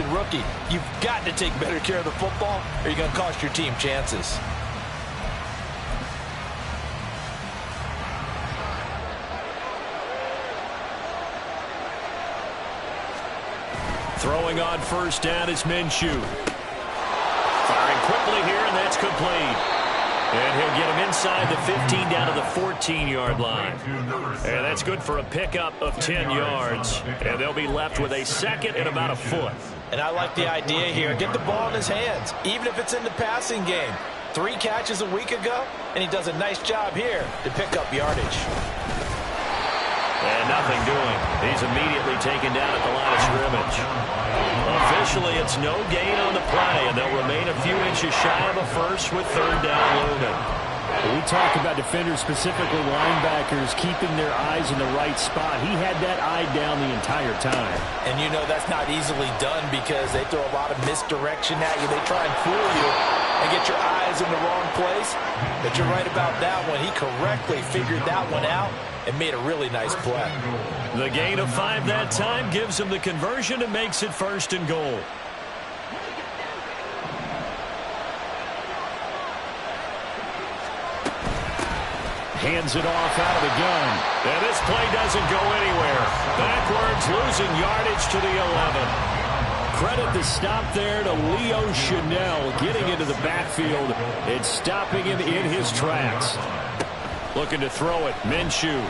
undrafted rookie. You've got to take better care of the football or you're going to cost your team chances. Throwing on first down is Minshew. Firing quickly here, and that's complete. And he'll get him inside the 15 down to the 14-yard line. And that's good for a pickup of 10 yards. And they'll be left with a second and about a foot. And I like the idea here. Get the ball in his hands, even if it's in the passing game. 3 catches a week ago, and he does a nice job here to pick up yardage. And nothing doing. He's immediately taken down at the line of scrimmage. Officially, it's no gain on the play, and they'll remain a few inches shy of a first with third down looming. We talk about defenders, specifically linebackers, keeping their eyes in the right spot. He had that eye down the entire time. And you know that's not easily done because they throw a lot of misdirection at you. They try and fool you and get your eyes in the wrong place. But you're right about that one. He correctly figured that one out and made a really nice play. The gain of 5 that time gives him the conversion and makes it first and goal. Hands it off out of the gun. And this play doesn't go anywhere. Backwards, losing yardage to the 11. Credit the stop there to Leo Chanel getting into the backfield and stopping him in his tracks. Looking to throw it. Minshew.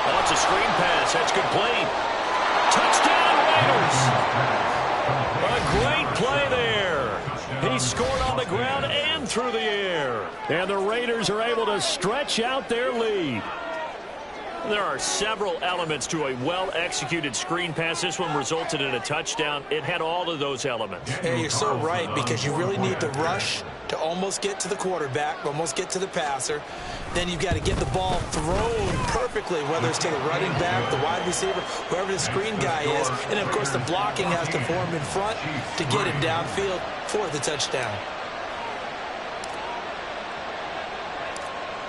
Oh, it's a screen pass. That's complete. Touchdown, Raiders. A great play there. He scored on the ground and through the air. And the Raiders are able to stretch out their lead. There are several elements to a well-executed screen pass. This one resulted in a touchdown. It had all of those elements. Yeah, you're so right, because you really need to rush to almost get to the quarterback, almost get to the passer. Then you've got to get the ball thrown perfectly, whether it's to the running back, the wide receiver, whoever the screen guy is. And, of course, the blocking has to form in front to get him downfield for the touchdown.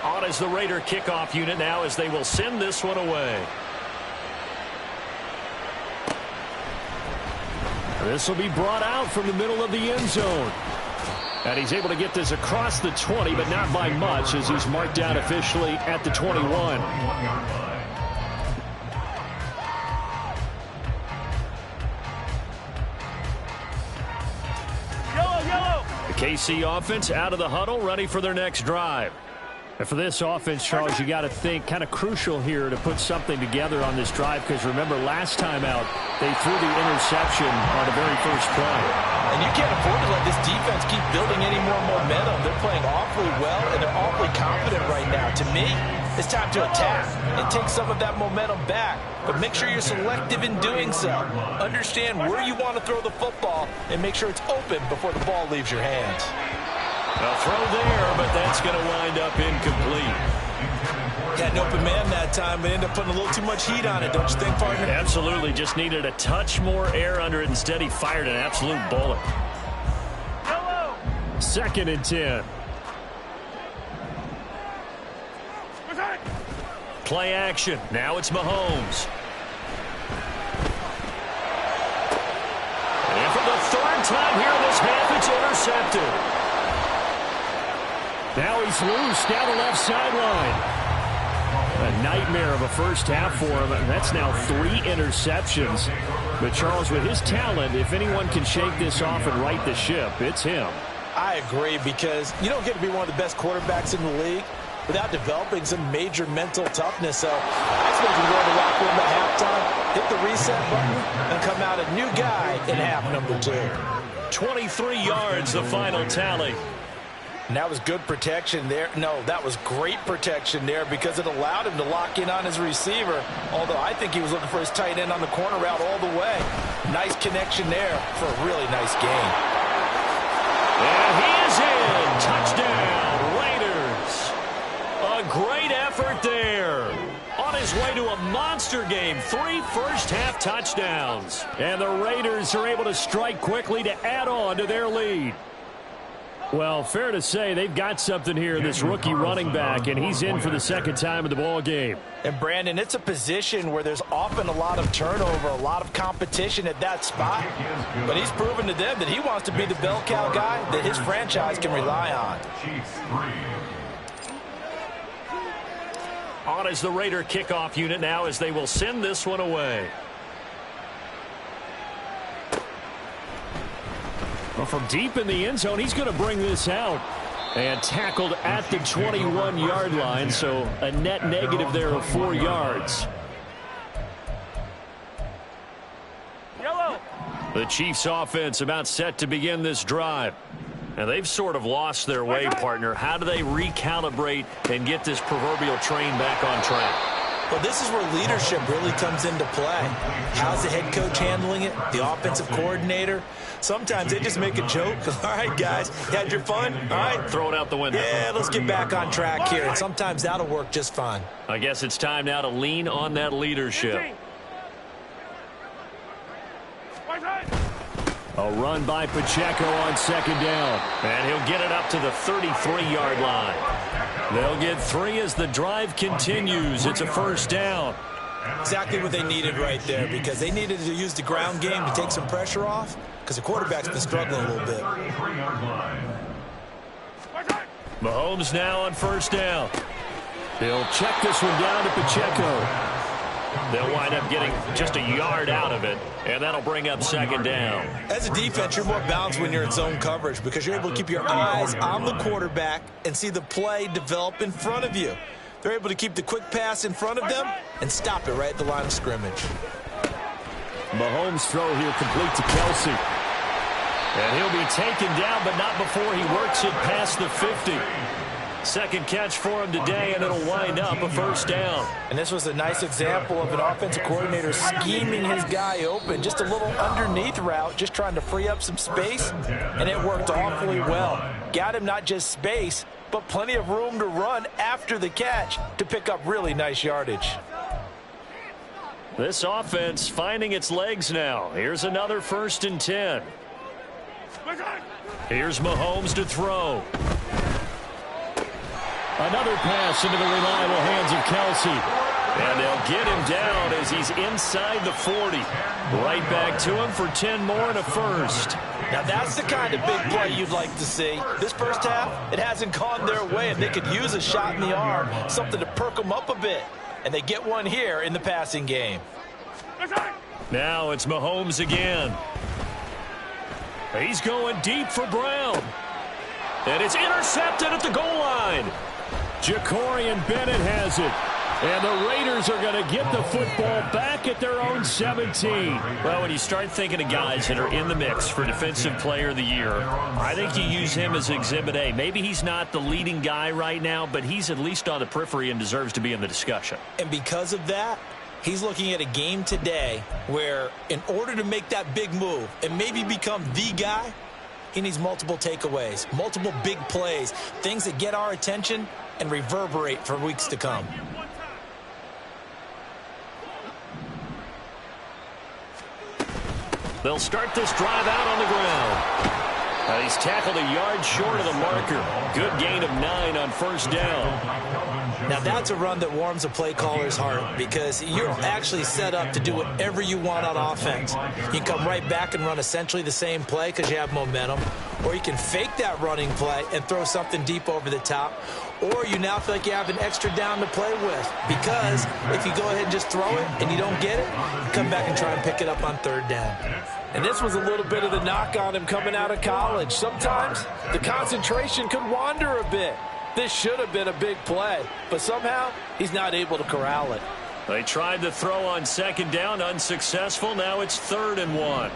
On is the Raider kickoff unit now as they will send this one away. This will be brought out from the middle of the end zone. And he's able to get this across the 20, but not by much, as he's marked down officially at the 21. The KC offense out of the huddle, ready for their next drive. And for this offense, Charles, you got to think kind of crucial here to put something together on this drive, because remember, last time out, they threw the interception on the very first play. And you can't afford to let this defense keep building any more momentum. They're playing awfully well, and they're awfully confident right now. To me, it's time to attack and take some of that momentum back. But make sure you're selective in doing so. Understand where you want to throw the football and make sure it's open before the ball leaves your hands. A throw there, but that's going to wind up incomplete. Had an open man that time, but ended up putting a little too much heat on it, don't you think, partner? Absolutely. Just needed a touch more air under it. Instead, he fired an absolute bullet. Second and 10. Play action. Now it's Mahomes. And for the third time here in this half, it's intercepted. Now he's loose down the left sideline. A nightmare of a first half for him. That's now 3 interceptions. But Charles, with his talent, if anyone can shake this off and right the ship, it's him. I agree, because you don't get to be one of the best quarterbacks in the league without developing some major mental toughness. So I expect him to go to the locker room at halftime, hit the reset button, and come out a new guy in half number 2. 23 yards, the final tally. And that was good protection there. No, that was great protection there, because it allowed him to lock in on his receiver, although I think he was looking for his tight end on the corner route all the way. Nice connection there for a really nice gain. And he is in. Touchdown, Raiders. A great effort there. On his way to a monster game. 3 first-half touchdowns. And the Raiders are able to strike quickly to add on to their lead. Well, fair to say they've got something here, this rookie running back, and he's in for the second time in the ball game. And, Brandon, it's a position where there's often a lot of turnover, a lot of competition at that spot. But he's proven to them that he wants to be the bell cow guy that his franchise can rely on. On is the Raider kickoff unit now as they will send this one away. Well, from deep in the end zone, he's going to bring this out. And tackled at the 21-yard line, so a net negative there of 4 yards. Yellow. The Chiefs offense about set to begin this drive. And they've sort of lost their way, partner. How do they recalibrate and get this proverbial train back on track? Well, this is where leadership really comes into play. How's the head coach handling it? The offensive coordinator? Sometimes they just make a joke. All right, guys, you had your fun? All right. Throw it out the window. Yeah, let's get back on track here. And sometimes that'll work just fine. I guess it's time now to lean on that leadership. A run by Pacheco on second down. And he'll get it up to the 33-yard line. They'll get 3 as the drive continues. It's a first down. Exactly what they needed right there, because they needed to use the ground game to take some pressure off, because the quarterback's been struggling a little bit. Mahomes now on first down. He'll check this one down to Pacheco. They'll wind up getting just a yard out of it, and that'll bring up second down. As a defense, you're more balanced when you're in zone coverage because you're able to keep your eyes on the quarterback and see the play develop in front of you. They're able to keep the quick pass in front of them and stop it right at the line of scrimmage. Mahomes' throw here complete to Kelsey. And he'll be taken down, but not before he works it past the 50. Second catch for him today, and it'll wind up a first down. And this was a nice example of an offensive coordinator scheming his guy open. Just a little underneath route, just trying to free up some space, and it worked awfully well. Got him not just space, but plenty of room to run after the catch to pick up really nice yardage. This offense finding its legs now. Here's another 1st and 10. Here's Mahomes to throw. Another pass into the reliable hands of Kelsey. And they'll get him down as he's inside the 40. Right back to him for 10 more and a first. Now that's the kind of big play you'd like to see. This first half, it hasn't gone their way, and they could use a shot in the arm, something to perk them up a bit. And they get one here in the passing game. Now it's Mahomes again. He's going deep for Brown. And it's intercepted at the goal line. Jacorian Bennett has it. And the Raiders are going to get the football back at their own 17. Well, when you start thinking of guys that are in the mix for Defensive Player of the Year, I think you use him as Exhibit A. Maybe he's not the leading guy right now, but he's at least on the periphery and deserves to be in the discussion. And because of that, he's looking at a game today where in order to make that big move and maybe become the guy, he needs multiple takeaways, multiple big plays, things that get our attention and reverberate for weeks to come. They'll start this drive out on the ground. He's tackled a yard short of the marker. Good gain of 9 on first down. Now that's a run that warms a play caller's heart because you're actually set up to do whatever you want on offense. You can come right back and run essentially the same play because you have momentum, or you can fake that running play and throw something deep over the top, or you now feel like you have an extra down to play with because if you go ahead and just throw it and you don't get it, you come back and try and pick it up on third down. And this was a little bit of the knock on him coming out of college. Sometimes the concentration could wander a bit. This should have been a big play, but somehow he's not able to corral it. They tried to throw on second down, unsuccessful. Now it's 3rd and 1.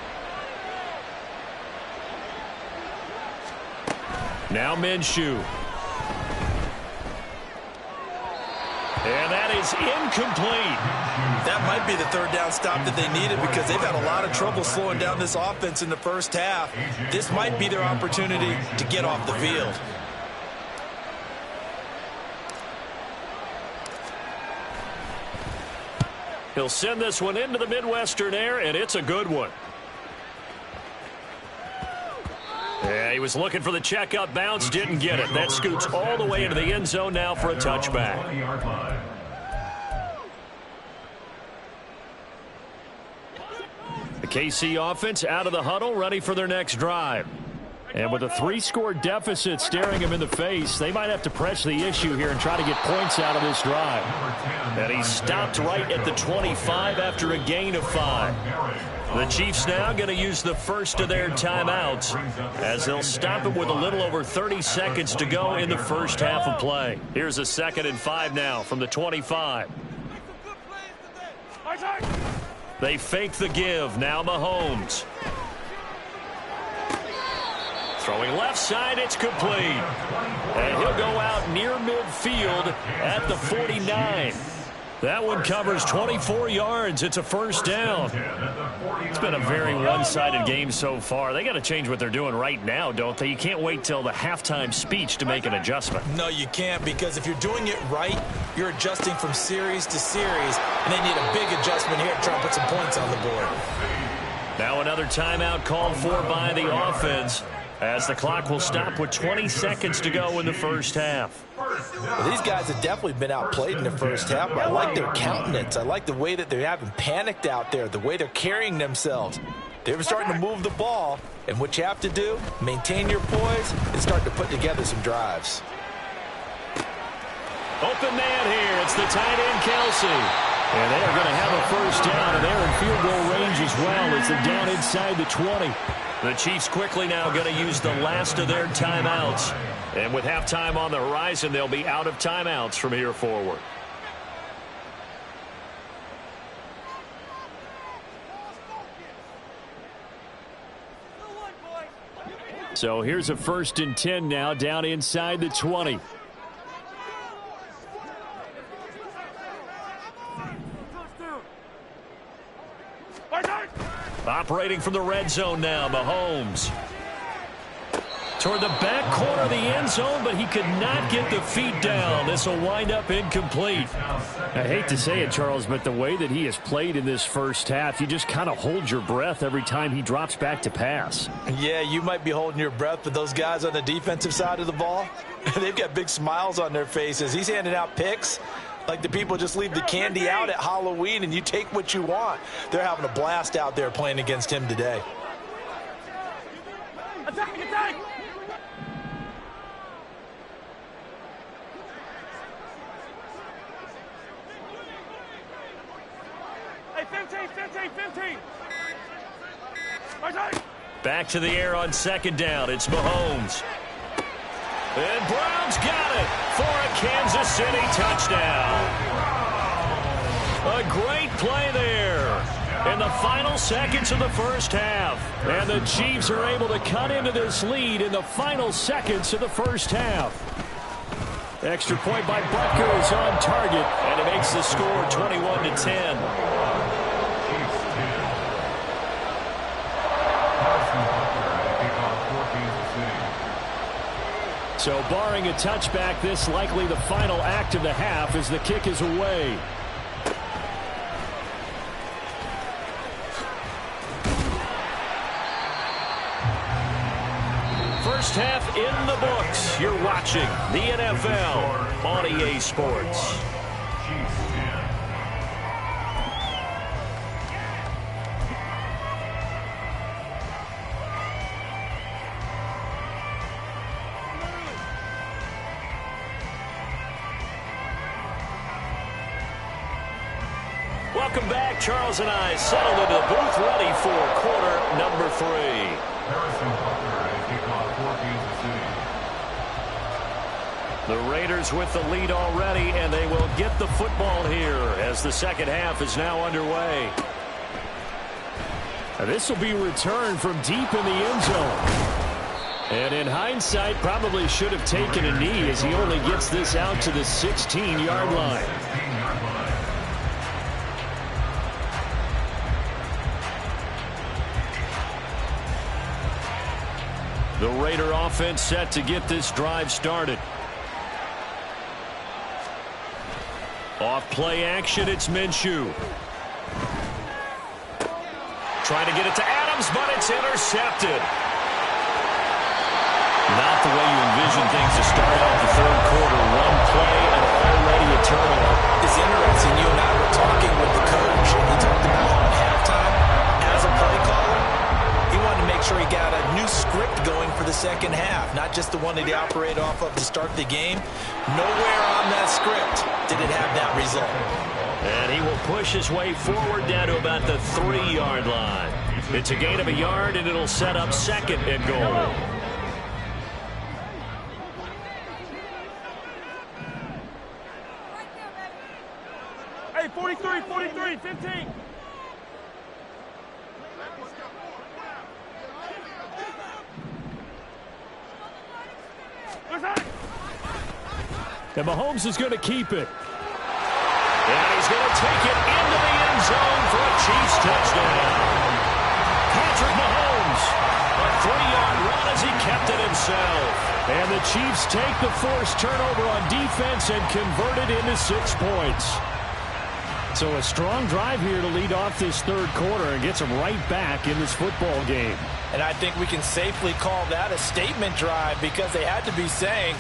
Now Minshew. And that is incomplete. That might be the third down stop that they needed because they've had a lot of trouble slowing down this offense in the first half. This might be their opportunity to get off the field. He'll send this one into the Midwestern air, and it's a good one. Yeah, he was looking for the checkup bounce, didn't get it. That scoots all the way into the end zone now for a touchback. The KC offense out of the huddle, ready for their next drive. And with a 3-score deficit staring him in the face, they might have to press the issue here and try to get points out of this drive. And he stopped right at the 25 after a gain of 5. The Chiefs now going to use the first of their timeouts as they'll stop it with a little over 30 seconds to go in the first half of play. Here's a 2nd and 5 now from the 25. They fake the give. Now Mahomes. Throwing left side, it's complete. And he'll go out near midfield at the 49. That one covers 24 yards. It's a first down. It's been a very one-sided game so far. They got to change what they're doing right now, don't they? You can't wait till the halftime speech to make an adjustment. No, you can't, because if you're doing it right, you're adjusting from series to series, and they need a big adjustment here to try and put some points on the board. Now another timeout called for by the offense, as the clock will stop with 20 seconds to go in the first half. Well, these guys have definitely been outplayed in the first half, but I like their countenance. I like the way that they haven't panicked out there, the way they're carrying themselves. They're starting to move the ball, and what you have to do, maintain your poise and start to put together some drives. Open man here. It's the tight end, Kelsey. And they are going to have a first down, and they're in field goal range as well as they're down inside the 20. The Chiefs quickly now going to use the last of their timeouts. And with halftime on the horizon, they'll be out of timeouts from here forward. So here's a 1st and 10 now down inside the 20. Operating from the red zone now, Mahomes. Toward the back corner of the end zone, but he could not get the feet down. This will wind up incomplete. I hate to say it, Charles, but the way that he has played in this first half, you just kind of hold your breath every time he drops back to pass. Yeah, you might be holding your breath, but those guys on the defensive side of the ball, they've got big smiles on their faces. He's handing out picks like the people just leave the candy out at Halloween and you take what you want. They're having a blast out there playing against him today. Attack! Attack! Hey, 15! Attack! Back to the air on 2nd down. It's Mahomes. And Brown's got it for a Kansas City touchdown. A great play there in the final seconds of the first half. And the Chiefs are able to cut into this lead in the final seconds of the first half. Extra point by Butker is on target, and it makes the score 21-10. So barring a touchback, this likely the final act of the half as the kick is away. First half in the books. You're watching the NFL on EA Sports. Welcome back. Charles and I settled into the booth, ready for quarter number 3. The Raiders with the lead already, and they will get the football here as the second half is now underway. This will be returned from deep in the end zone. And in hindsight, probably should have taken a knee as he only gets this out to the 16-yard line. The Raider offense set to get this drive started. Off play action, it's Minshew. Trying to get it to Adams, but it's intercepted. the way you envision things to start out the third quarter. One play and already a turnover. It's interesting. You and I were talking with the coach. He talked about how at halftime, as a play caller, he wanted to make sure he got a new script going for the second half, not just the one that he operated off of to start the game. Nowhere on that script did it have that result. And he will push his way forward down to about the 3-yard line. It's a gain of a yard, and it'll set up second and goal. Hey, 43, 43, 15. And Mahomes is going to keep it. And he's going to take it into the end zone for a Chiefs touchdown. Patrick Mahomes, a 3-yard run as he kept it himself. And the Chiefs take the forced turnover on defense and convert it into 6 points. So a strong drive here to lead off this third quarter and gets them right back in this football game. And I think we can safely call that a statement drive because they had to be saying,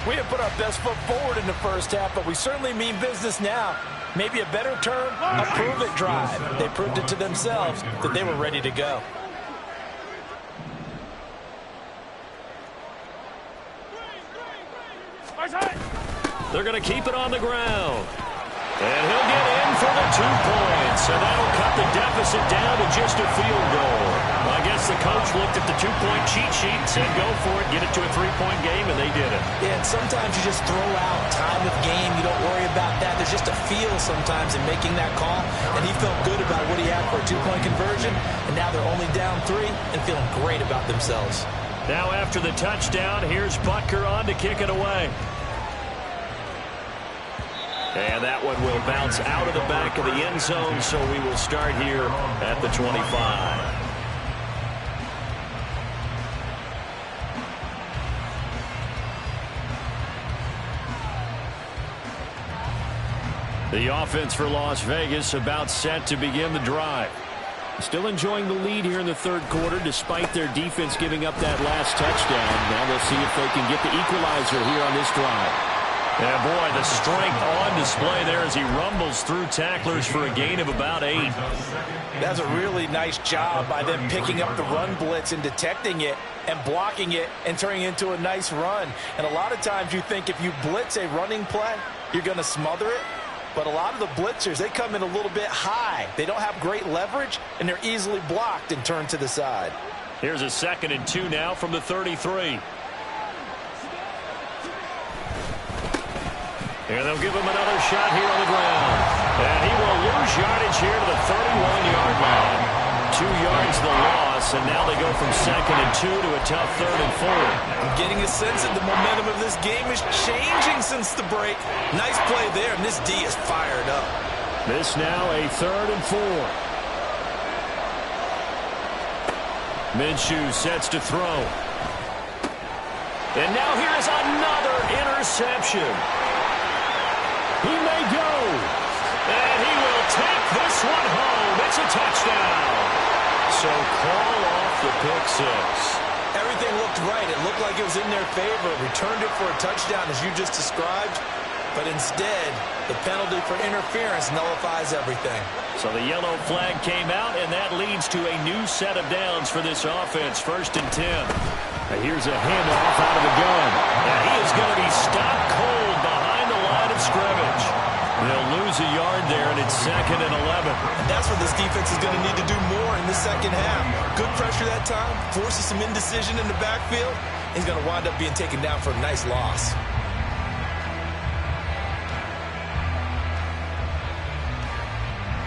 we have put our best foot forward in the first half, but we certainly mean business now. Maybe a better term, a prove-it drive. They proved it to themselves that they were ready to go. They're going to keep it on the ground. And he'll get in for the 2 points. And that'll cut the deficit down to just a field goal. I guess the coach looked at the 2-point cheat sheet and said, go for it, get it to a 3-point game, and they did it. Yeah, and sometimes you just throw out time of game. You don't worry about that. There's just a feel sometimes in making that call. And he felt good about what he had for a 2-point conversion. And now they're only down 3 and feeling great about themselves. Now after the touchdown, here's Butker on to kick it away. And that one will bounce out of the back of the end zone, so we will start here at the 25. The offense for Las Vegas about set to begin the drive. Still enjoying the lead here in the third quarter despite their defense giving up that last touchdown. Now they'll see if they can get the equalizer here on this drive. Yeah, boy, the strength on display there as he rumbles through tacklers for a gain of about 8. That's a really nice job by them picking up the run blitz and detecting it and blocking it and turning it into a nice run. And a lot of times you think if you blitz a running play, you're going to smother it. But a lot of the blitzers, they come in a little bit high. They don't have great leverage, and they're easily blocked and turned to the side. Here's a 2nd and 2 now from the 33. And they'll give him another shot here on the ground. And he will lose yardage here to the 31-yard line. 2 yards the loss, and now they go from 2nd and 2 to a tough 3rd and 4. I'm getting a sense that the momentum of this game is changing since the break. Nice play there, and this D is fired up. This now a 3rd and 4. Minshew sets to throw. And now here is another interception. He may go. And he will take this one home. It's a touchdown. So call off the pick 6. Everything looked right. It looked like it was in their favor. Returned it for a touchdown, as you just described. But instead, the penalty for interference nullifies everything. So the yellow flag came out, and that leads to a new set of downs for this offense. 1st and 10. And here's a handoff out of the gun. And he is going to be stopped cold behind the line of scrimmage. They'll lose a yard there, and it's 2nd and 11. And that's what this defense is going to need to do more in the second half. Good pressure that time, forces some indecision in the backfield. He's going to wind up being taken down for a nice loss.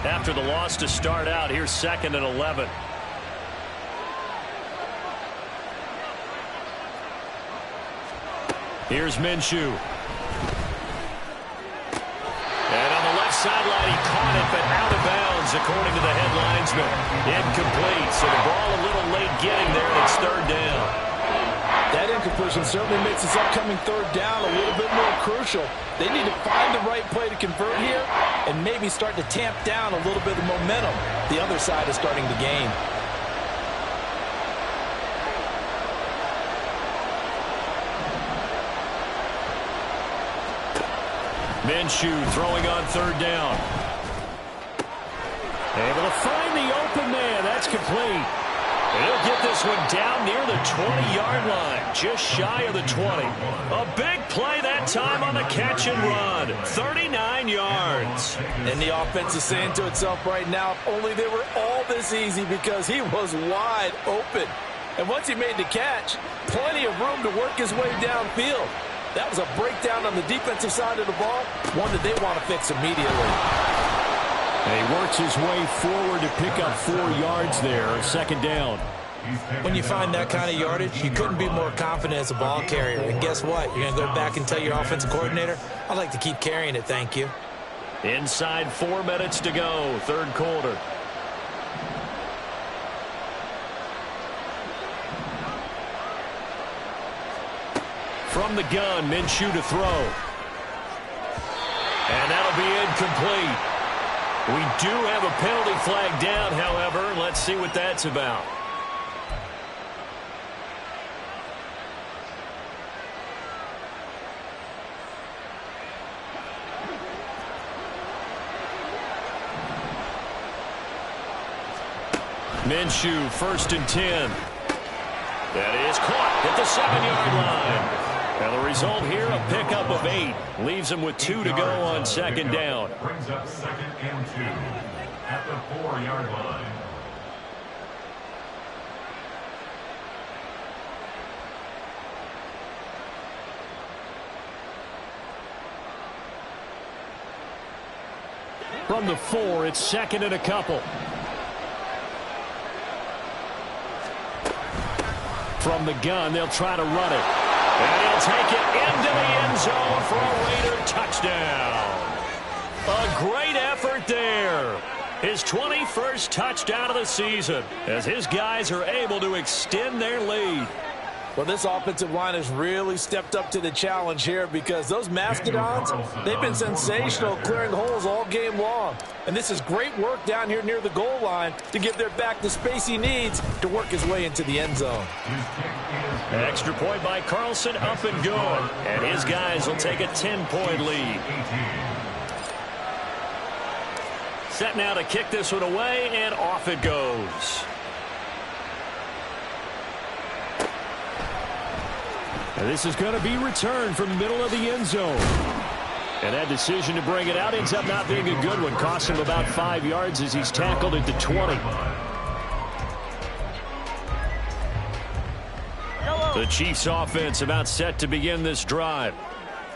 After the loss to start out, here's 2nd and 11. Here's Minshew. And on the left sideline, he caught it, but out of bounds, according to the head linesman. Incomplete, so the ball a little late getting there, and it's 3rd down. That incompletion certainly makes this upcoming 3rd down a little bit more crucial. They need to find the right play to convert here and maybe start to tamp down a little bit of momentum the other side is starting to gain. Minshew throwing on third down. Able to find the open man. That's complete. And he'll get this one down near the 20-yard line, just shy of the 20. A big play that time on the catch and run. 39 yards. And the offense is saying to itself right now, if only they were all this easy, because he was wide open. And once he made the catch, plenty of room to work his way downfield. That was a breakdown on the defensive side of the ball, one that they want to fix immediately. And he works his way forward to pick up 4 yards there, second down. When you find that kind of yardage, you couldn't be more confident as a ball carrier. And guess what? You're going to go back and tell your offensive coordinator, I'd like to keep carrying it, thank you. Inside 4 minutes to go, third quarter. From the gun, Minshew to throw. And that'll be incomplete. We do have a penalty flag down, however. Let's see what that's about. Minshew, 1st and 10. That is caught at the 7-yard line. And the result here, a pickup of 8. Leaves him with 2 to go on second down. Brings up 2nd and 2 at the 4-yard line. From the 4, it's 2nd and a couple. From the gun, they'll try to run it. And he'll take it into the end zone for a Raider touchdown. A great effort there. His 21st touchdown of the season as his guys are able to extend their lead. Well, this offensive line has really stepped up to the challenge here, because those Mastodons, they've been sensational clearing holes all game long. And this is great work down here near the goal line to give their back the space he needs to work his way into the end zone. An extra point by Carlson, up and good. And his guys will take a 10-point lead. Set now to kick this one away, and off it goes. And this is going to be returned from the middle of the end zone. And that decision to bring it out ends up not being a good one. Costs him about 5 yards as he's tackled at the 20. The Chiefs offense about set to begin this drive.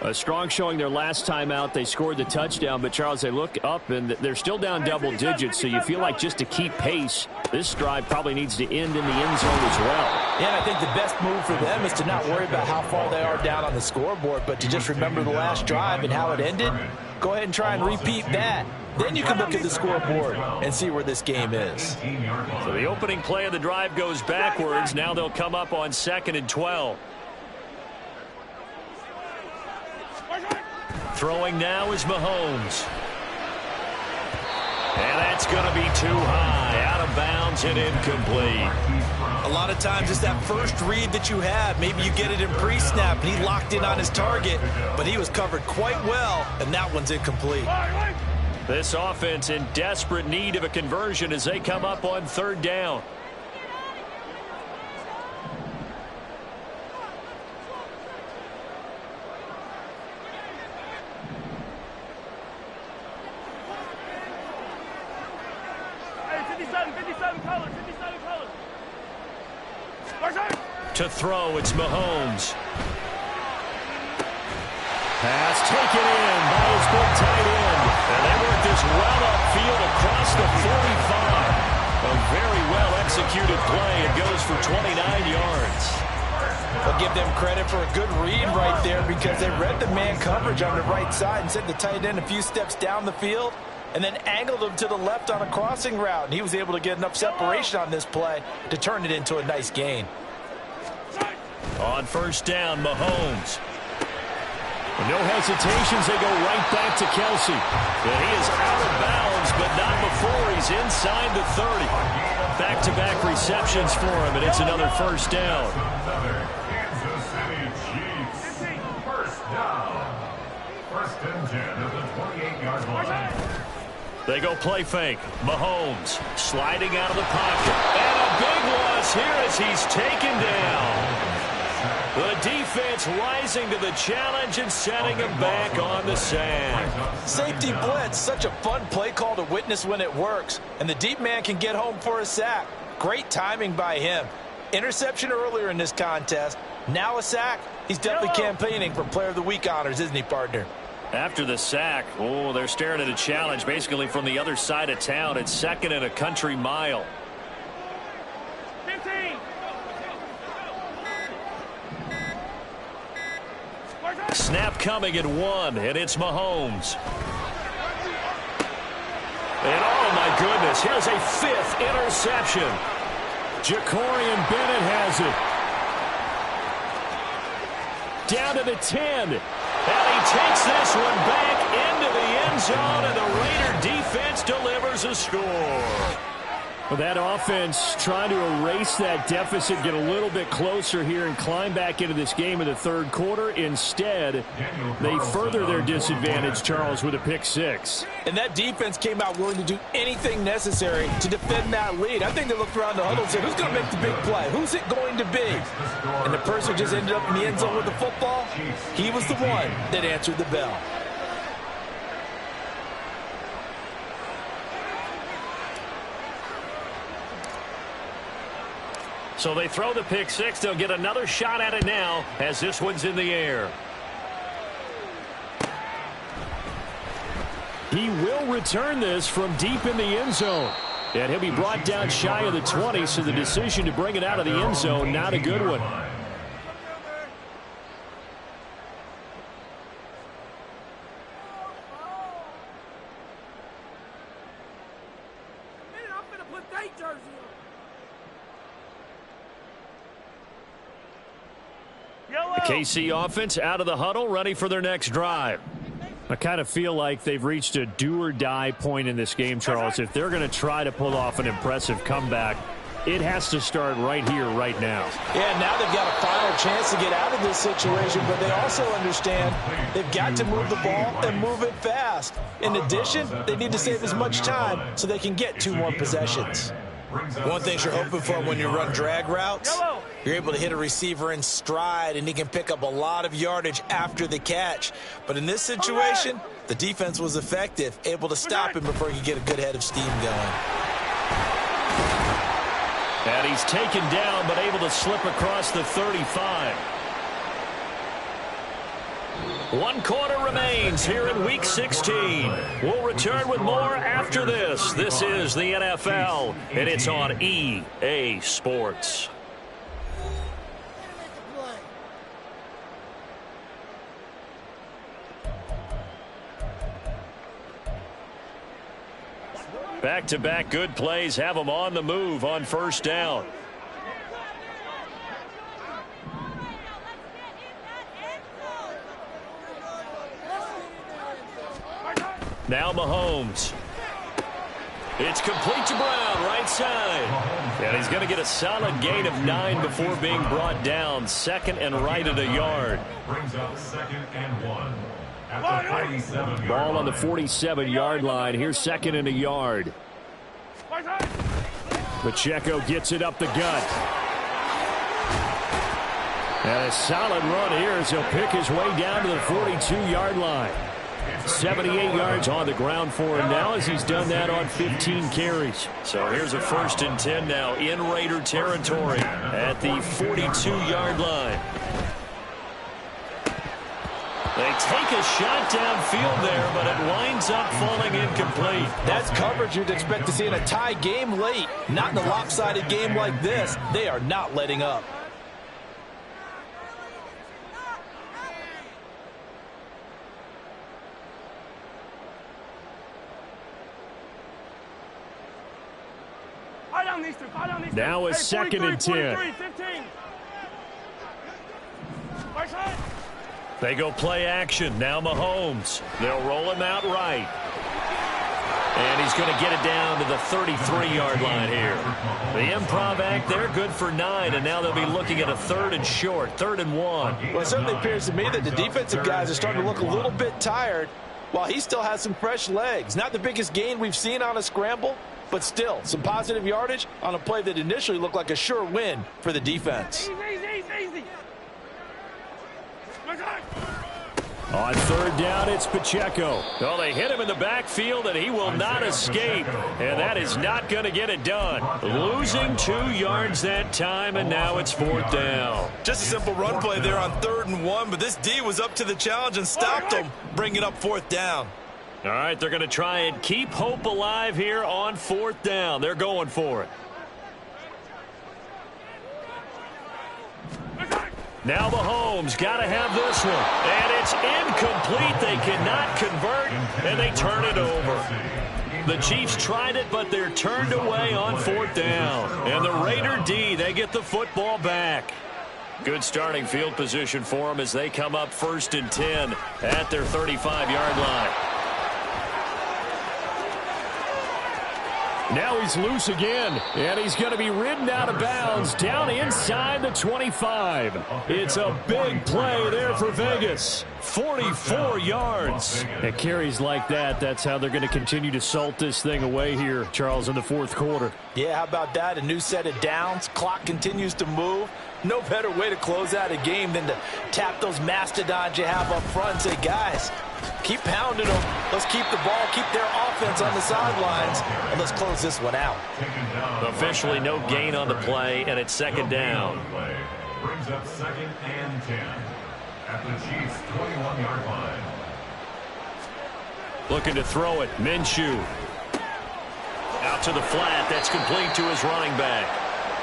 A strong showing their last time out. They scored the touchdown, but Charles, they look up and they're still down double digits, so you feel like just to keep pace, this drive probably needs to end in the end zone as well. Yeah, and I think the best move for them is to not worry about how far they are down on the scoreboard, but to just remember the last drive and how it ended. Go ahead and try and repeat that. Then you can look at the scoreboard and see where this game is. So the opening play of the drive goes backwards. Now they'll come up on 2nd and 12. Throwing now is Mahomes. And that's going to be too high. Out of bounds and incomplete. A lot of times it's that first read that you have. Maybe you get it in pre-snap and he locked in on his target, but he was covered quite well, and that one's incomplete. This offense in desperate need of a conversion as they come up on 3rd down. To throw, it's Mahomes. Pass taken in by his big tight end. And they work this well upfield across the 45. A very well-executed play. It goes for 29 yards. I'll give them credit for a good read right there, because they read the man coverage on the right side and sent the tight end a few steps down the field and then angled him to the left on a crossing route. And he was able to get enough separation on this play to turn it into a nice gain. On 1st down, Mahomes. No hesitations, they go right back to Kelsey. And he is out of bounds, but not before he's inside the 30. Back-to-back receptions for him, and it's another 1st down. Kansas City Chiefs. 1st down. 1st and 10 at the 28-yard line. They go play fake. Mahomes sliding out of the pocket. And a big loss here as he's taken down. The defense rising to the challenge and setting him back on the sack. Safety blitz, such a fun play call to witness when it works. And the deep man can get home for a sack. Great timing by him. Interception earlier in this contest. Now a sack. He's definitely campaigning for Player of the Week honors, isn't he, partner? After the sack, oh, they're staring at a challenge basically from the other side of town. It's 2nd and a country mile. 15. Snap coming at 1, and it's Mahomes. And oh my goodness, here's a 5th interception. Jacorian Bennett has it. Down to the 10. And he takes this one back into the end zone, and the Raider defense delivers a score. Well, that offense trying to erase that deficit, get a little bit closer here, and climb back into this game in the third quarter. Instead, they further their disadvantage, Charles, with a pick 6. And that defense came out willing to do anything necessary to defend that lead. I think they looked around the huddle and said, who's going to make the big play? Who's it going to be? And the person who just ended up in the end zone with the football, he was the one that answered the bell. So they throw the pick 6. They'll get another shot at it now as this one's in the air. He will return this from deep in the end zone. And he'll be brought down shy of the 20, so the decision to bring it out of the end zone, not a good one. The KC offense out of the huddle, ready for their next drive. I kind of feel like they've reached a do-or-die point in this game, Charles. If they're going to try to pull off an impressive comeback, it has to start right here, right now. Yeah, now they've got a final chance to get out of this situation, but they also understand they've got to move the ball and move it fast. In addition, they need to save as much time so they can get 2 more possessions. One thing you're hoping for when you run drag routes, you're able to hit a receiver in stride, and he can pick up a lot of yardage after the catch. But in this situation, the defense was effective, able to stop him before he could get a good head of steam going. And he's taken down, but able to slip across the 35. 1 quarter remains here in Week 16. We'll return with more after this. This is the NFL, and it's on EA Sports. Back-to-back good plays have them on the move on first down. Now Mahomes. It's complete to Brown, right side. And he's going to get a solid gain of 9 before being brought down. 2nd and right at a yard. Brings up 2nd and 1. At the 47-yard Ball on the 47-yard line. Here's 2nd and a yard. Pacheco gets it up the gut. And a solid run here as he'll pick his way down to the 42-yard line. 78 yards on the ground for him now as he's done that on 15 carries. So here's a 1st and 10 now in Raider territory at the 42-yard line. They take a shot downfield there, but it winds up falling incomplete. That's coverage you'd expect to see in a tie game late. Not in a lopsided game like this. They are not letting up. Now a 2nd and 10. They go play action. Now Mahomes. They'll roll him out right. And he's going to get it down to the 33-yard line here. The improv act, they're good for 9, and now they'll be looking at a 3rd and short, 3rd and 1. Well, it certainly appears to me that the defensive guys are starting to look a little bit tired while he still has some fresh legs. Not the biggest gain we've seen on a scramble, but still some positive yardage on a play that initially looked like a sure win for the defense. Easy. On 3rd down, it's Pacheco. Well, they hit him in the backfield, and he will not escape. And that is not going to get it done. Losing 2 yards that time, and now it's 4th down. Just a simple run play there on 3rd and 1, but this D was up to the challenge and stopped him, bringing up 4th down. All right, they're going to try and keep hope alive here on 4th down. They're going for it. Now Mahomes got to have this one. And it's incomplete. They cannot convert, and they turn it over. The Chiefs tried it, but they're turned away on 4th down. And the Raider D, they get the football back. Good starting field position for them as they come up 1st and 10 at their 35-yard line. Now he's loose again, and he's going to be ridden out of bounds down inside the 25. It's a big play there for Vegas. 44 yards. At carries like that, that's how they're going to continue to salt this thing away here, Charles, in the 4th quarter. Yeah, how about that? A new set of downs. Clock continues to move. No better way to close out a game than to tap those mastodons you have up front and say, guys, keep pounding them. Let's keep the ball, keep their offense on the sidelines, and let's close this one out. Officially no gain on the play, and it's 2nd down. Brings up 2nd and 10 at the Chiefs' 21-yard line. Looking to throw it. Minshew. Out to the flat. That's complete to his running back.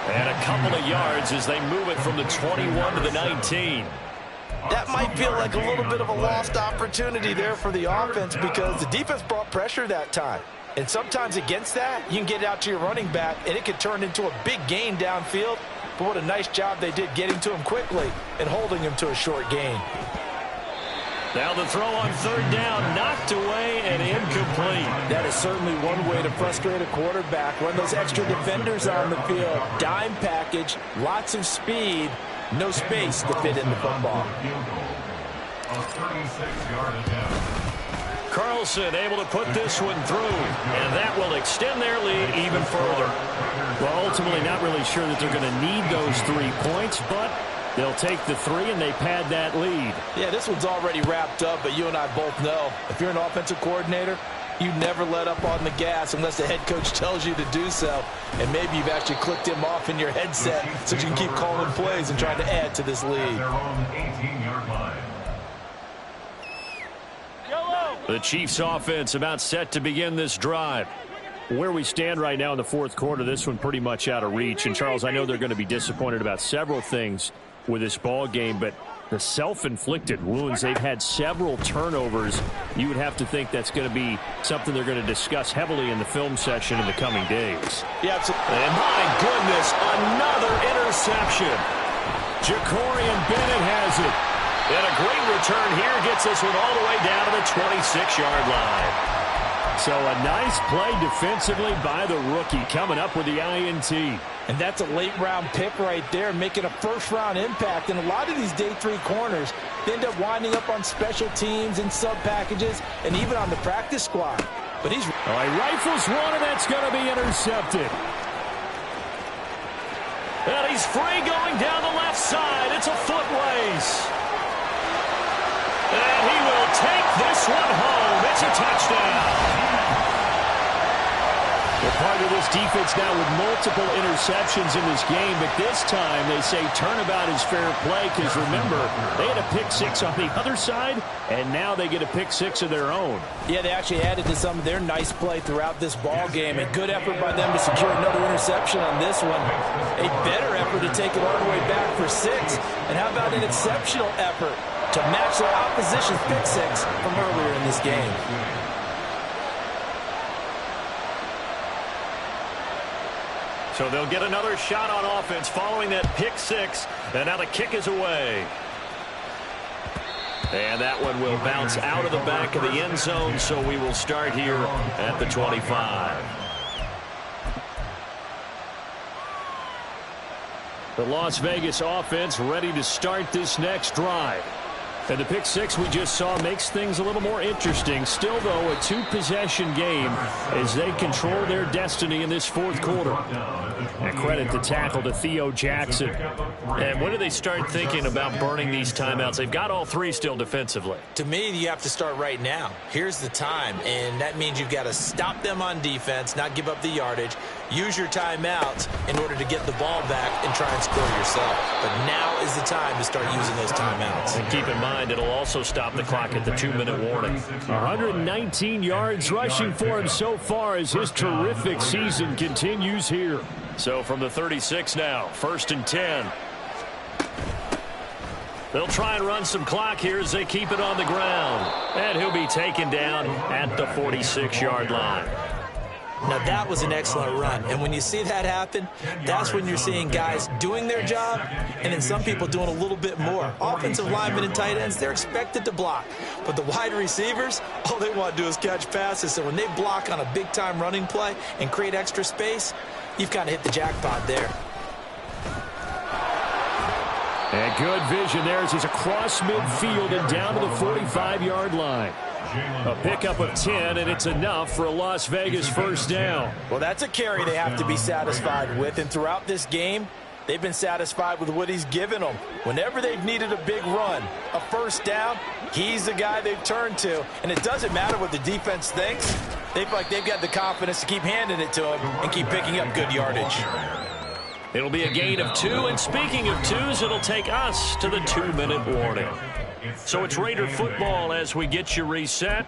And a couple of yards as they move it from the 21 to the 19. That might feel like a little bit of a lost opportunity there for the offense because the defense brought pressure that time. And sometimes against that, you can get it out to your running back, and it could turn into a big gain downfield. But what a nice job they did getting to him quickly and holding him to a short gain. Now the throw on 3rd down, knocked away and incomplete. That is certainly one way to frustrate a quarterback. Run those extra defenders on the field. Dime package, lots of speed, no space to fit in the football. A 36-yard attempt. Carlson able to put this one through, and that will extend their lead even further. Well, ultimately not really sure that they're going to need those 3 points, but they'll take the 3 and they pad that lead. Yeah, this one's already wrapped up, but you and I both know if you're an offensive coordinator, you never let up on the gas unless the head coach tells you to do so. And maybe you've actually clicked him off in your headset so you can keep calling plays and trying to add to this lead. Their own 18-yard line. The Chiefs offense about set to begin this drive. Where we stand right now in the 4th quarter, this one pretty much out of reach. And, Charles, I know they're going to be disappointed about several things with this ball game, but the self-inflicted wounds, they've had several turnovers. You would have to think that's going to be something they're going to discuss heavily in the film session in the coming days. Yeah, absolutely. And my goodness, another interception. Jacorian Bennett has it. And a great return here gets this one all the way down to the 26-yard line. So a nice play defensively by the rookie coming up with the INT. And that's a late-round pick right there, making a first-round impact. And a lot of these day 3 corners, they end up winding up on special teams and sub-packages and even on the practice squad. But he's... All right, rifles one, and that's going to be intercepted. And he's free going down the left side. It's a foot race. And he will take this one home. It's a touchdown. They're part of this defense now with multiple interceptions in this game, but this time they say turnabout is fair play because, remember, they had a pick 6 on the other side, and now they get a pick 6 of their own. Yeah, they actually added to some of their nice play throughout this ball game. A good effort by them to secure another interception on this one. A better effort to take it all the way back for 6. And how about an exceptional effort to match their opposition's pick 6 from earlier in this game? So they'll get another shot on offense following that pick 6, and now the kick is away. And that one will bounce out of the back of the end zone, so we will start here at the 25. The Las Vegas offense ready to start this next drive. And the pick six we just saw makes things a little more interesting. Still, though, a two-possession game as they control their destiny in this fourth quarter. And credit the tackle to Theo Jackson. And when do they start thinking about burning these timeouts? They've got all three still defensively. To me, you have to start right now. Here's the time, and that means you've got to stop them on defense, not give up the yardage, use your timeouts in order to get the ball back and try and score yourself. But now is the time to start using those timeouts. And keep in mind, it'll also stop the clock at the 2-minute warning. 119 yards rushing for him so far as his terrific season continues here. So from the 36 now, 1st and 10. They'll try and run some clock here as they keep it on the ground. And he'll be taken down at the 46-yard line. Now, that was an excellent run. And when you see that happen, that's when you're seeing guys doing their job and then some people doing a little bit more. Offensive linemen and tight ends, they're expected to block. But the wide receivers, all they want to do is catch passes. So when they block on a big-time running play and create extra space, you've kind of hit the jackpot there. And good vision there as he's across midfield and down to the 45-yard line. A pickup of 10, and it's enough for a Las Vegas first down. Well, that's a carry they have to be satisfied with. And throughout this game, they've been satisfied with what he's given them. Whenever they've needed a big run, a first down, he's the guy they've turned to. And it doesn't matter what the defense thinks. They feel like they've got the confidence to keep handing it to him and keep picking up good yardage. It'll be a gain of 2, and speaking of 2s, it'll take us to the 2-minute warning. So it's Raider football as we get you reset.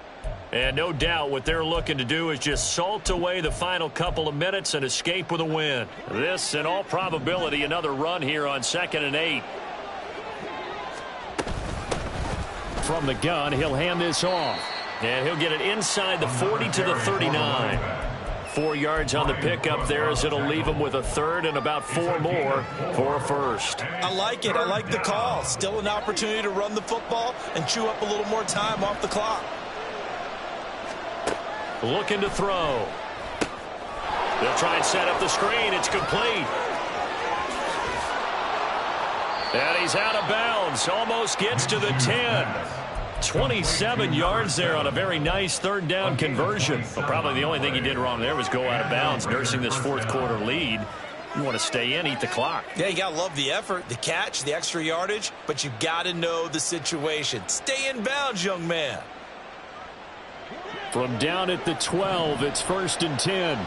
And no doubt what they're looking to do is just salt away the final couple of minutes and escape with a win. This, in all probability, another run here on 2nd and 8. From the gun, he'll hand this off. And he'll get it inside the 40 to the 39. 4 yards on the pickup there as it'll leave him with a third and about 4 more for a first. I like it. I like the call. Still an opportunity to run the football and chew up a little more time off the clock. Looking to throw. They'll try and set up the screen. It's complete. And he's out of bounds. Almost gets to the 10. 27 yards there on a very nice third down conversion. Well, probably the only thing he did wrong there was go out of bounds, nursing this fourth quarter lead. You want to stay in, eat the clock. Yeah, you got to love the effort, the catch, the extra yardage, but you got to know the situation. Stay in bounds, young man. From down at the 12, it's 1st and 10.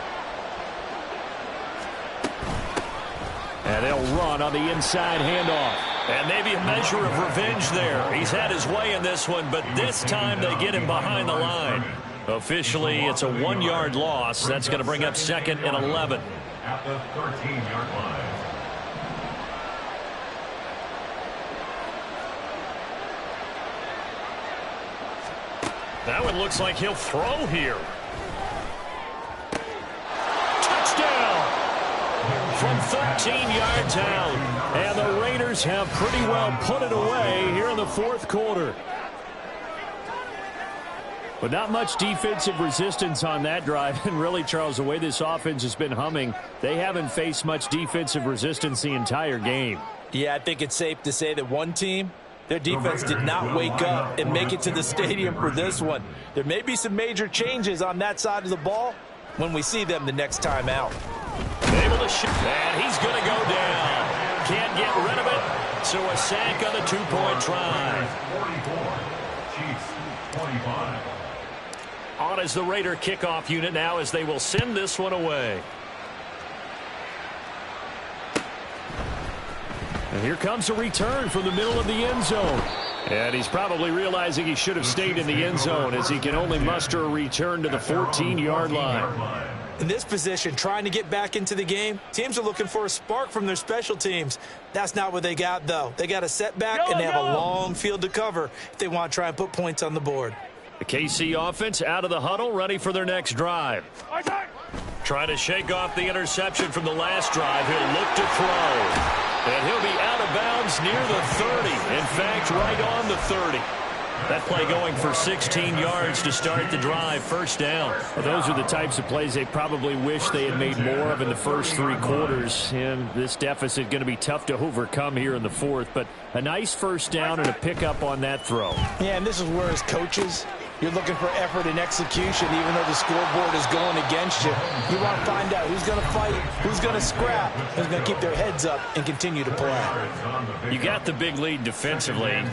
And they'll run on the inside handoff. And maybe a measure of revenge there. He's had his way in this one, but this time they get him behind the line. Officially, it's a 1-yard loss. That's going to bring up 2nd and 11. At the 13-yard line. That one looks like he'll throw here. Touchdown! From 13 yards out. And the Raiders have pretty well put it away here in the fourth quarter. But not much defensive resistance on that drive. And really, Charles, the way this offense has been humming, they haven't faced much defensive resistance the entire game. Yeah, I think it's safe to say that one team, their defense did not wake up and make it to the stadium for this one. There may be some major changes on that side of the ball when we see them the next time out. Able to shoot, and he's going to go down. Can't get rid of it, so a sack on the 2-point try. 44, Chiefs 25. On is the Raider kickoff unit now as they will send this one away. And here comes a return from the middle of the end zone. And he's probably realizing he should have stayed in the end zone as he can only muster a return to the 14-yard line. In this position, trying to get back into the game, teams are looking for a spark from their special teams. That's not what they got, though. They got a setback, and they have a long field to cover if they want to try and put points on the board. The KC offense out of the huddle, ready for their next drive. Trying to shake off the interception from the last drive. He'll look to throw. And he'll be out of bounds near the 30. In fact, right on the 30. That play going for 16 yards to start the drive. First down. Well, those are the types of plays they probably wish they had made more of in the first 3 quarters. And this deficit going to be tough to overcome here in the fourth. But a nice first down and a pickup on that throw. Yeah, and this is where as coaches, you're looking for effort and execution, even though the scoreboard is going against you. You want to find out who's going to fight, who's going to scrap, who's going to keep their heads up and continue to play. You got the big lead defensively,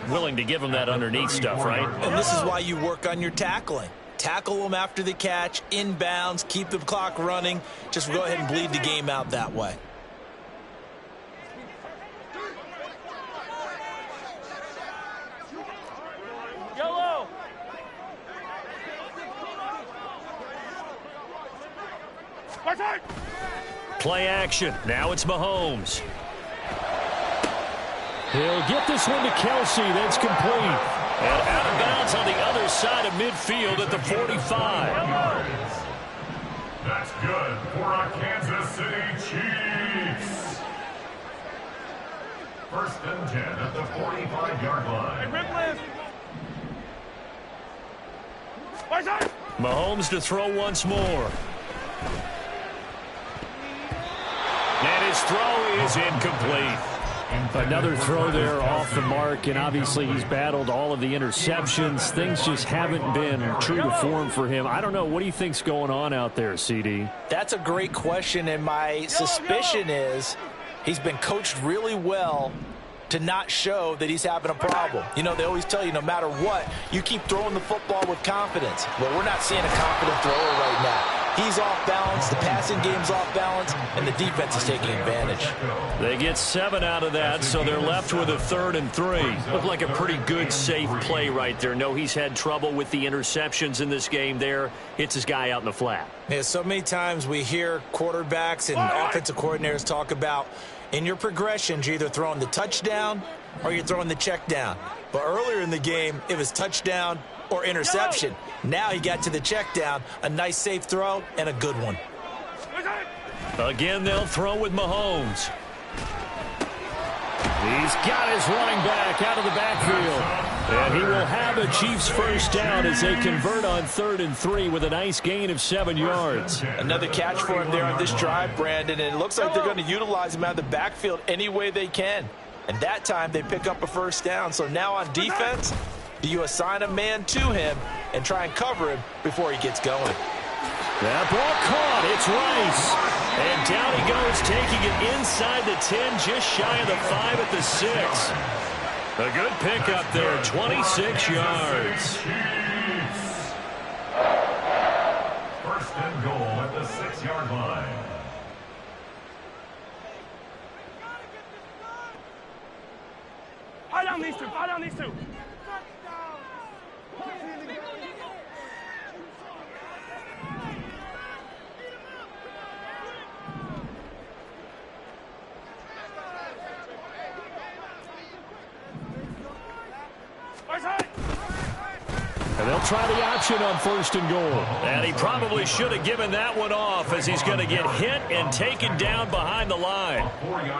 willing to give them that underneath stuff, right? And this is why you work on your tackling. Tackle them after the catch, inbounds, keep the clock running. Just go ahead and bleed the game out that way. Yellow. Play action. Now it's Mahomes. He'll get this one to Kelsey. That's complete. And out of bounds on the other side of midfield at the 45. That's good for our Kansas City Chiefs. 1st and 10 at the 45-yard line. Mahomes to throw once more. And his throw is incomplete. Another throw there off the mark, and obviously he's battled all of the interceptions. Things just haven't been true to form for him. I don't know. What do you think's going on out there, CD? That's a great question, and my suspicion is he's been coached really well to not show that he's having a problem. You know, they always tell you no matter what, you keep throwing the football with confidence. Well, we're not seeing a confident thrower right now. He's off balance, the passing game's off balance, and the defense is taking advantage. They get 7 out of that, so they're left with a 3rd and 3. Looked like a pretty good, safe play right there. No, he's had trouble with the interceptions in this game there. Hits his guy out in the flat. Yeah, so many times we hear quarterbacks and offensive coordinators talk about in your progressions, you're either throwing the touchdown or you're throwing the check down. But earlier in the game, it was touchdown or interception. Now he got to the check down, a nice safe throw, and a good one. Again, they'll throw with Mahomes. He's got his running back out of the backfield. And he will have a Chiefs first down as they convert on 3rd and 3 with a nice gain of 7 yards. Another catch for him there on this drive, Brandon, and it looks like they're going to utilize him out of the backfield any way they can. And that time they pick up a first down. So now on defense, do you assign a man to him and try and cover him before he gets going? That ball caught. It's Rice. And down he goes, taking it inside the 10, just shy of the 5 at the 6. A good pickup there, 26 yards. 1st and goal at the 6-yard line. Fire down these two. Fire down these two. And they'll try the option on 1st and goal. And he probably should have given that one off as he's going to get hit and taken down behind the line.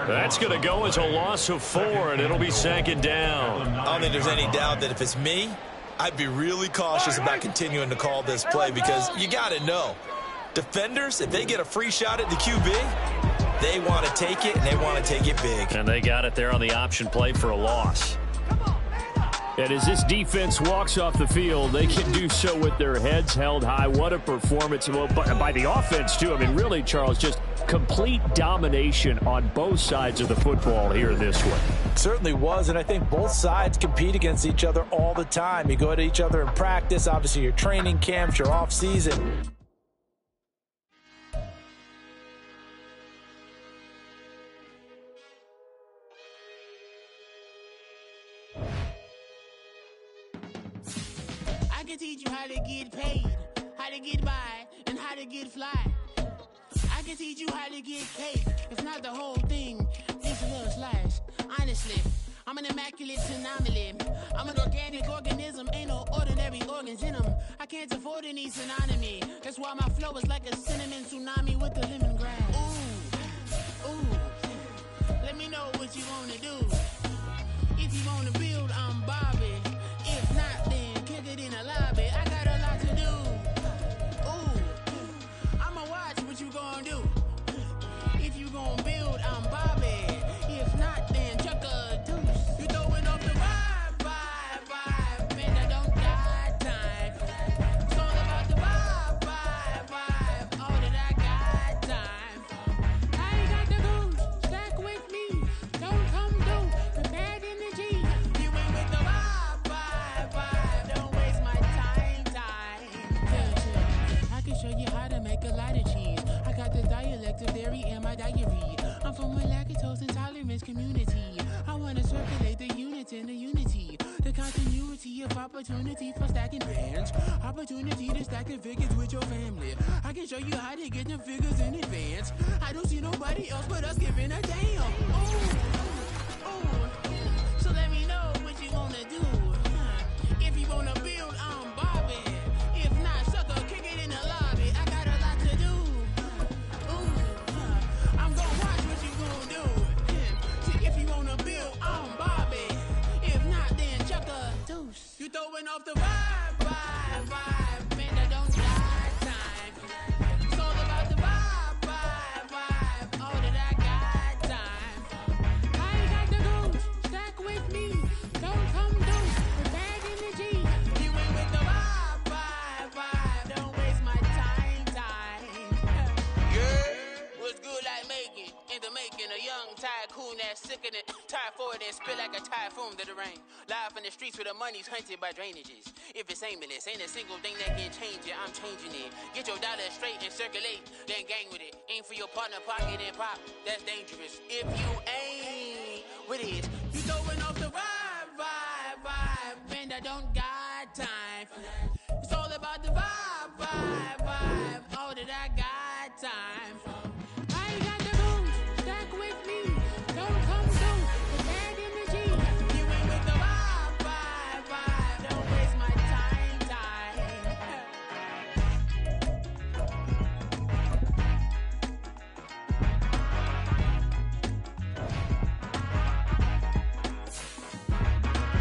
That's going to go as a loss of 4, and it'll be 2nd down. I don't think there's any doubt that if it's me, I'd be really cautious about continuing to call this play because you got to know, defenders, if they get a free shot at the QB, they want to take it, and they want to take it big. And they got it there on the option play for a loss. And as this defense walks off the field, they can do so with their heads held high. What a performance by the offense, too. I mean, really, Charles, just complete domination on both sides of the football here in this one. It certainly was, and I think both sides compete against each other all the time. You go at each other in practice, obviously your training camps, your off-season. I can teach you how to get paid, how to get by, and how to get fly. I can teach you how to get cake, if not the whole thing, just a little slice. Honestly, I'm an immaculate anomaly. I'm an organic organism, ain't no ordinary organs in them. I can't afford any synonymy. That's why my flow is like a cinnamon tsunami with the lemongrass. Ooh, ooh, let me know what you wanna do. If you wanna build, I'm Bobby. If not, community. I wanna circulate the unity and the unity. The continuity of opportunity for stacking bands. Opportunity to stack the figures with your family. I can show you how to get them figures in advance. I don't see nobody else but us giving a damn. Oh, so let me know what you wanna do. If you wanna build, I'm Bobby. If not, sucker, kick it in the lobby. I got a lot to do. I'm gonna watch what you gonna do. See, if you wanna build, I'm Bobby. If not, then chuck a deuce. You throwing off the vibe. Man, I don't die time. It's all about the vibe. All that I got time. I ain't got the goose. Stack with me. Don't come loose. With bad energy. You ain't with the vibe. Don't waste my time. Yeah, what's good like making? In the making, a young tycoon that's sick in it. Tie forward and spit like a typhoon to the rain. Live in the streets where the money's hunted by drainages. If it's aimless, ain't a single thing that can change it. I'm changing it. Get your dollar straight and circulate, then gang with it. Aim for your partner, pocket and pop. That's dangerous. If you ain't with it, you throwing off the vibe. Man, I don't got time. It's all about the vibe. All that I got time.